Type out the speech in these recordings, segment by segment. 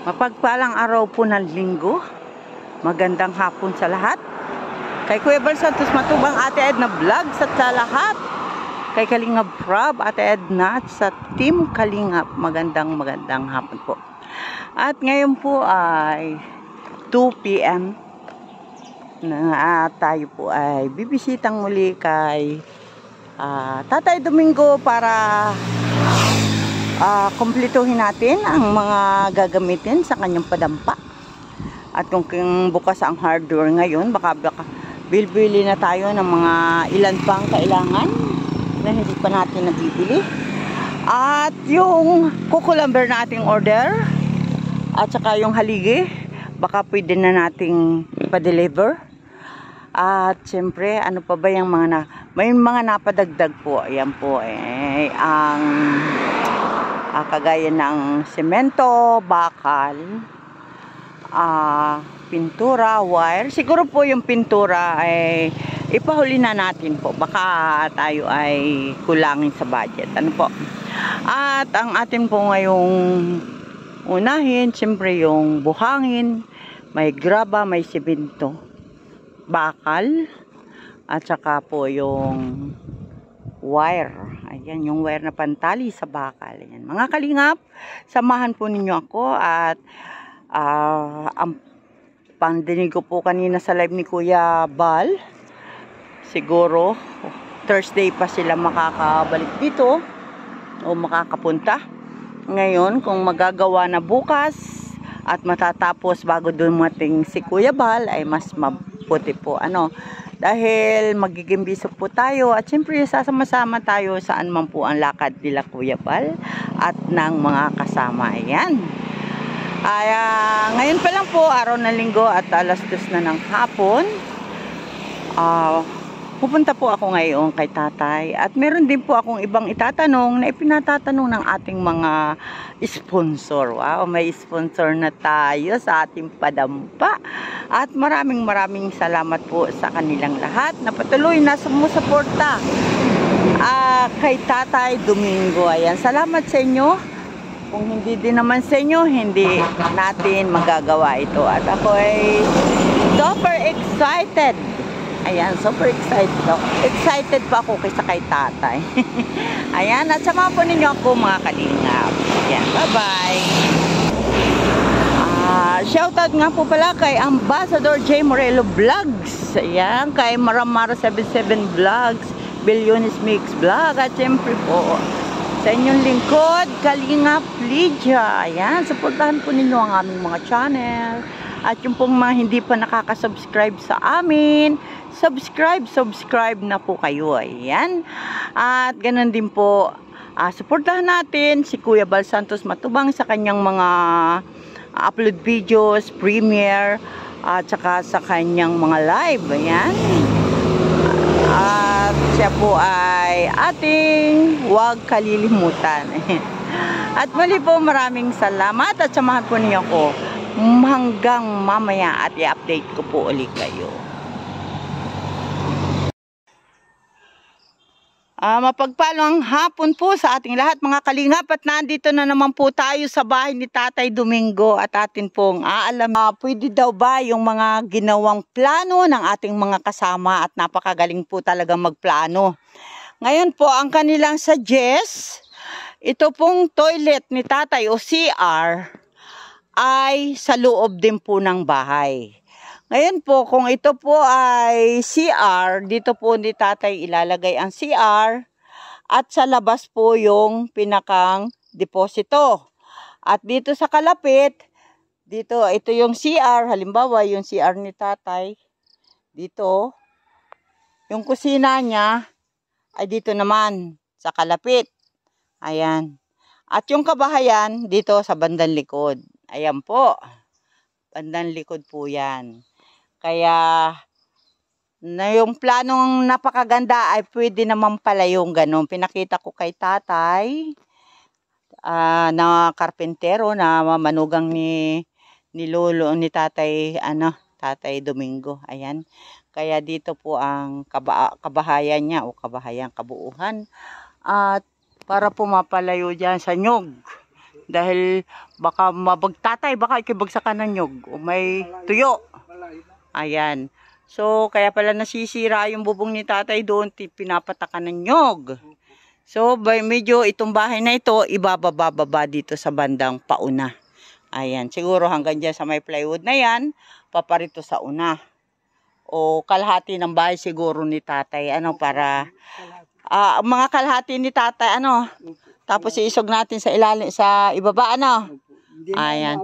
Mapagpalang araw po ng linggo. Magandang hapon sa lahat. Kay Kuya Bal Santos Matubang, Ate Edna Vlogs at sa lahat. Kay Kalingap Rob, Ate Edna at sa Team Kalingap. Magandang hapon po. At ngayon po ay 2 PM na tayo po ay bibisitang muli kay Tatay Domingo para kumpletuhin natin ang mga gagamitin sa kanyang padampa. At kung bukas ang hardware ngayon, baka bilbili na tayo ng mga ilan pang kailangan na hindi pa natin nabibili. At yung kukulamber na ating order at saka yung haligi, baka pwede na nating ipa-deliver. At siyempre, ano pa ba yung may mga napadagdag po. Ayan po ang kagaya ng semento, bakal, pintura, wire. Siguro po yung pintura ay ipahuli na natin po. Baka tayo ay kulangin sa budget. Ano po? At ang atin po ngayong unahin, siyempre yung buhangin, may graba, may semento, bakal, at saka po yung wire. Ayan, yung wire na pantali sa bakal. Ayan. Mga kalingap, samahan po ninyo ako at ang pandinig ko po kanina sa live ni Kuya Bal, siguro Thursday pa sila makakabalik dito o makakapunta. Ngayon, kung magagawa na bukas at matatapos bago dumating si Kuya Bal, ay mas mabuti po. Dahil magiging biso po tayo at siyempre sasama-sama tayo saan man po ang lakad nila Kuya Bal at ng mga kasama. Ayan. Ngayon pa lang po, araw ng linggo at alas 2 na ng hapon. Pupunta po ako ngayon kay tatay at meron din po akong ibang itatanong na ipinatatanong ng ating mga sponsor. Wow, may sponsor na tayo sa ating padampa at maraming salamat po sa kanilang lahat na patuloy na sumusuporta kay Tatay Domingo. Ayan, salamat sa inyo. Kung hindi din naman sa inyo, hindi natin magagawa ito. At ako ay super excited. Ayan, super excited ako. Excited pa ako kaysa kay tatay. Ayan, at samahan po ninyo ako mga kalingap. Ayan, bye-bye. Shoutout nga po pala kay Ambassador J. Morello Vlogs. Ayan, kay Maramara 77 Vlogs, Billionis Mix Vlog. At syempre po, sa inyong lingkod, Kalingap Lydia. Ayan, supportahan po ninyo ang aming mga channel. At yung pong mga hindi pa nakaka-subscribe sa amin, subscribe na po kayo. Ayan. At ganun din po, supportahan natin si Kuya Bal Santos Matubang sa kanyang mga upload videos, premiere, at saka sa kanyang mga live. Ayan. At siya po ay ating huwag kalilimutan. At muli po, maraming salamat at samahan po niyo ako hanggang mamaya at i-update ko po ulit kayo. Mapagpalang hapon po sa ating lahat mga kalingap at nandito na naman po tayo sa bahay ni Tatay Domingo at atin pong pwede daw ba yung mga ginawang plano ng ating mga kasama at napakagaling po talaga magplano. Ngayon po ang kanilang suggest, ito pong toilet ni Tatay o CR ay sa loob din po ng bahay. Ngayon po, kung ito po ay CR, dito po ni Tatay ilalagay ang CR at sa labas po yung pinakang deposito. At dito sa kalapit, dito, ito yung CR, halimbawa yung CR ni Tatay, dito, yung kusina niya ay dito naman sa kalapit. Ayan. At yung kabahayan dito sa bandang likod. Ayan po. Bandang likod po yan. Kaya na yung planong napakaganda ay pwede naman pala yung ganun. Pinakita ko kay tatay na karpentero na manugang ni lolo ni tatay Tatay Domingo. Ayan. Kaya dito po ang kabahayan niya o kabuuhan. At para po mapalayo dyan sa nyog Dahil baka mabagtatay, baka ikibagsakan ng nyog o may tuyo. Ayan. So, kaya pala nasisira yung bubong ni tatay doon, pinapatakan ng nyog. So, medyo itong bahay na ito, ibababa dito sa bandang pauna. Ayan, siguro hanggang dyan sa may plywood na yan, paparito sa una. O kalahati ng bahay siguro ni tatay, ano, para, mga kalahati ni tatay, ano, tapos iisog natin sa ilalim, sa ibaba, ano. Ayan.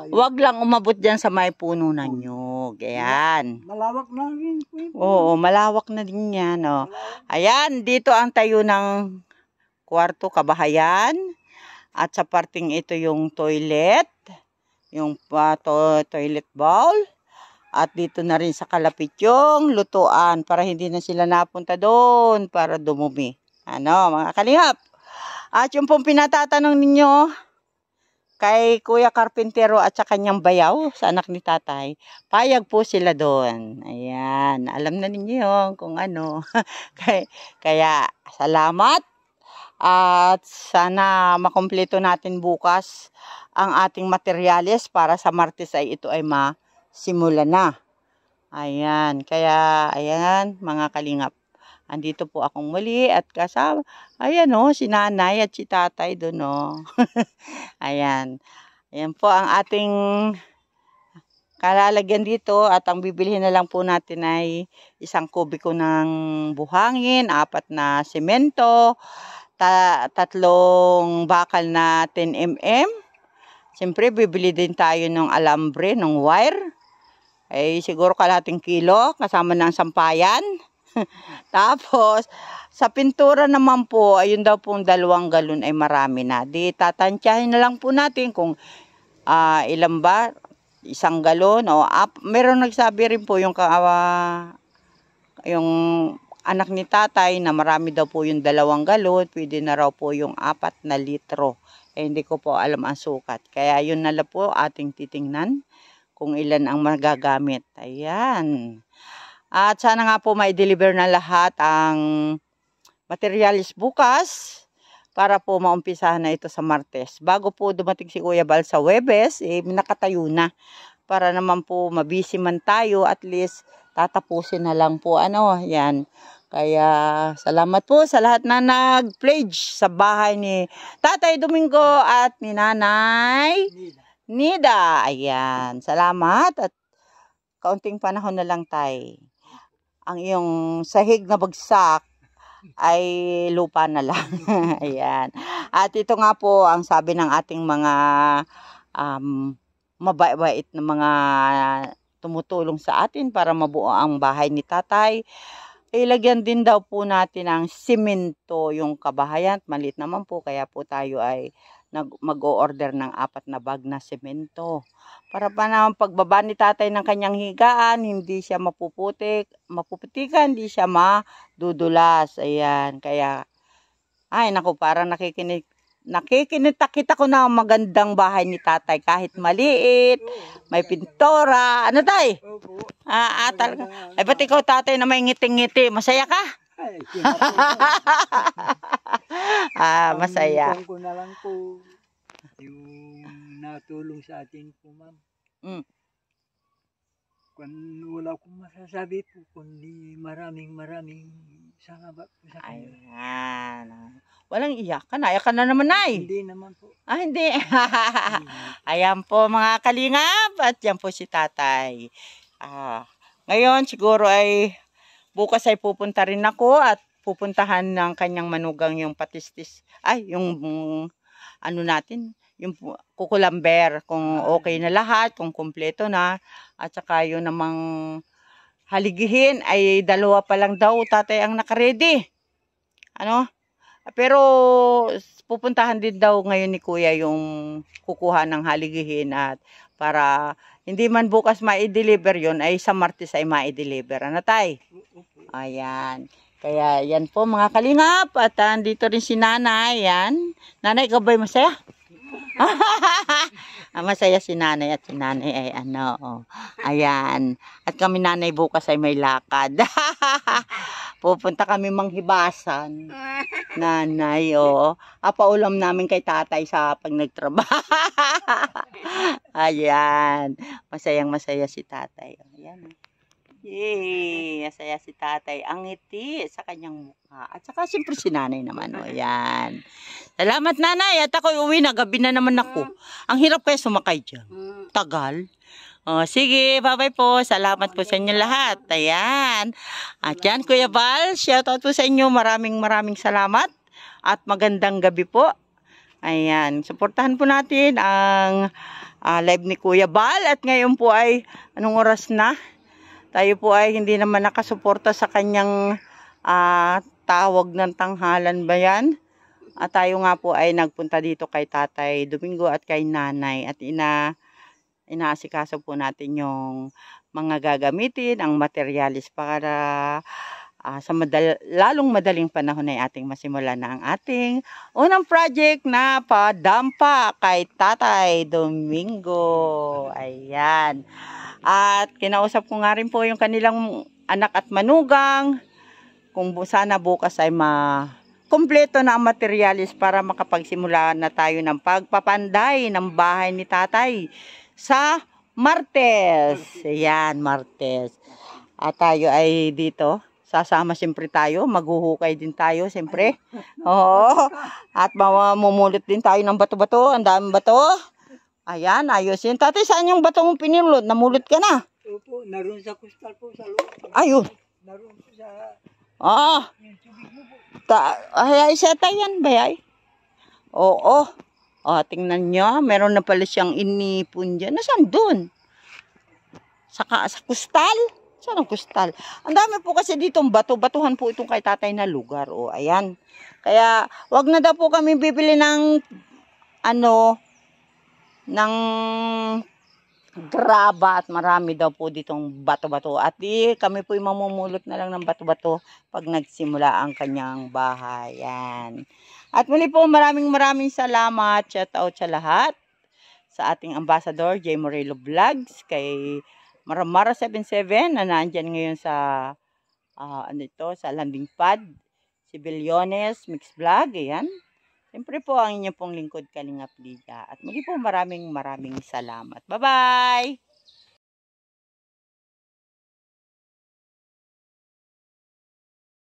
Huwag lang umabot dyan sa may puno ng nyog. Ayan. Malawak na rin po. Oo, malawak na din yan. Oh. Ayan, dito ang tayo ng kwarto kabahayan. At sa parting ito yung toilet. Yung toilet bowl. At dito na rin sa kalapit yung lutuan para hindi na sila napunta doon para dumumi. Ano, mga kalingap? At yung pong pinatatanong ninyo kay Kuya Carpintero at sa kanyang bayaw, sa anak ni tatay, payag po sila doon. Ayan, alam na ninyo yun kung ano. Kaya, salamat. At sana makumpleto natin bukas ang ating materyales para sa Martes ay ito ay masimula na. Ayan, kaya, ayan, mga kalingap. Andito po akong muli at kasama, ayan o, si nanay at si tatay doon o. Ayan. Ayan po ang ating kalalagyan dito at ang bibilihin na lang po natin ay 1 kubiko ng buhangin, 4 na semento, 3 bakal na 10 mm. Siyempre, bibili din tayo ng alambre, ng wire. Ay siguro kalahating kilo kasama ng sampayan. Tapos, sa pintura naman po, ayun daw pong 2 galon ay marami na. Di tatantyahin na lang po natin kung ilan ba, 1 galon o meron nagsabi rin po yung anak ni tatay na marami daw po yung 2 galon, pwede na raw po yung 4 na litro. Eh, hindi ko po alam ang sukat. Kaya yun na lang po ating titingnan kung ilan ang magagamit. Ayan. At sana nga po mai-deliver na lahat ang materialis bukas para po maumpisahan na ito sa Martes. Bago po dumating si Kuya Bal sa Huwebes, nakatayo na. Para naman po mabisi man tayo, at least tatapusin na lang po. Ano, yan. Kaya salamat po sa lahat na nag-pledge sa bahay ni Tatay Domingo at ni Nanay Nida. Ayan. Salamat at kaunting panahon na lang tayo. Ang iyong sahig na bagsak ay lupa na lang. Ayan. At ito nga po ang sabi ng ating mga mabait na mga tumutulong sa atin para mabuo ang bahay ni tatay. Ilagyan din daw po natin ng simento yung kabahayan. Maliit naman po kaya po tayo ay mag-o-order ng 4 na bag na semento. Para pa naman pagbaba ni tatay ng kanyang higaan, hindi siya mapuputikan, hindi siya madudulas. Ayan, kaya, ay naku, parang nakikinita ko na magandang bahay ni tatay. Kahit maliit, may pintora. Ano tay? Talaga. Ay, ba't ikaw tatay na may ngiting-ngiti? Masaya ka? Masaya. Ko na lang po yung natulong sa atin po, ma'am. Kung wala akong masasabi po, kundi maraming salamat po sa kanya. Ayan. Walang iyakan. Iyakan na naman, ay. Hindi naman po. Hindi. Ayan po mga kalingap. At yan po si tatay. Ngayon siguro ay bukas ay pupunta rin ako at pupuntahan ng kanyang manugang yung patistis. Yung ano natin, yung kukulamber, kung okay na lahat, kung kumpleto na. At saka yun namang haligihin ay 2 pa lang daw tatay ang nakaredy. Ano? Pero pupuntahan din daw ngayon ni kuya yung kukuha ng haligihin at para hindi man bukas ma-deliver yon ay sa Martes ay ma-deliver. Ano tay? Ayan. Kaya yan po mga kalingap at dito rin si nanay. Yan. Nanay, ikaw ba'y masaya? Masaya si nanay at si nanay ay ano. Ayan. At kami nanay bukas ay may lakad. Pupunta kami manghibasan. Nanay, oo. Paulam namin kay tatay sa pag nagtrabaho. Ayan. Masayang masaya si tatay. Ayan. Yay! Masaya si tatay. Ang ngiti sa kanyang mukha. At saka siyempre si nanay naman. O, ayan. Salamat nanay. At ako uwi na. Gabi na naman ako. Ang hirap kaya sumakay dyan. Tagal. O, sige. Bye-bye po. Salamat po sa inyo lahat. Ayan. At yan, Kuya Val. Shoutout po sa inyo. Maraming salamat. At magandang gabi po. Ayan. Suportahan po natin ang live ni Kuya Val. At ngayon po ay anong oras na? Tayo po ay hindi naman nakasuporta sa kanyang tawag ng tanghalan ba yan? At tayo nga po ay nagpunta dito kay Tatay Domingo at kay Nanay. At inaasikaso po natin yung mga gagamitin, ang materialis para sa lalong madaling panahon ay ating masimulan na ang ating unang project na padampa kay Tatay Domingo. Ayan. At kinausap ko nga rin po yung kanilang anak at manugang kung sana bukas ay kumpleto na ang materialis para makapagsimula na tayo ng pagpapanday ng bahay ni tatay sa Martes. Ayan, Martes. At tayo ay dito. Sasama siyempre tayo. Maghuhukay din tayo siyempre. Oo. At mamumulot din tayo ng bato-bato. Ang daming bato. Ayan, ayusin. Tatay, saan yung bato mong pinulot? Namulot ka na? Opo, naroon sa kustal po sa loob. Ayun. Naroon po sa... Oo. Ay, seta yan, bayay. Oo. O, tingnan nyo. Meron na pala siyang inipon dyan. Nasaan dun? Sa kustal? Saan ang kustal? Ang dami po kasi ditong bato. Batuhan po itong kay tatay na lugar. O, ayan. Kaya, wag na daw po kami bibili ng ng graba at marami daw po ditong bato-bato. At kami po mamumulot na lang ng bato-bato pag nagsimula ang kanyang bahay. Yan. At muli po maraming salamat. Shout out sa lahat. Sa ating ambassador, J. Morelo Vlogs, kay Maramara77 na nandyan ngayon sa sa landing pad. Si Bilyones Mix Vlog, ayan. Siyempre po ang inyong pong lingkod Kalingap Liga. At muli po maraming salamat. Bye-bye!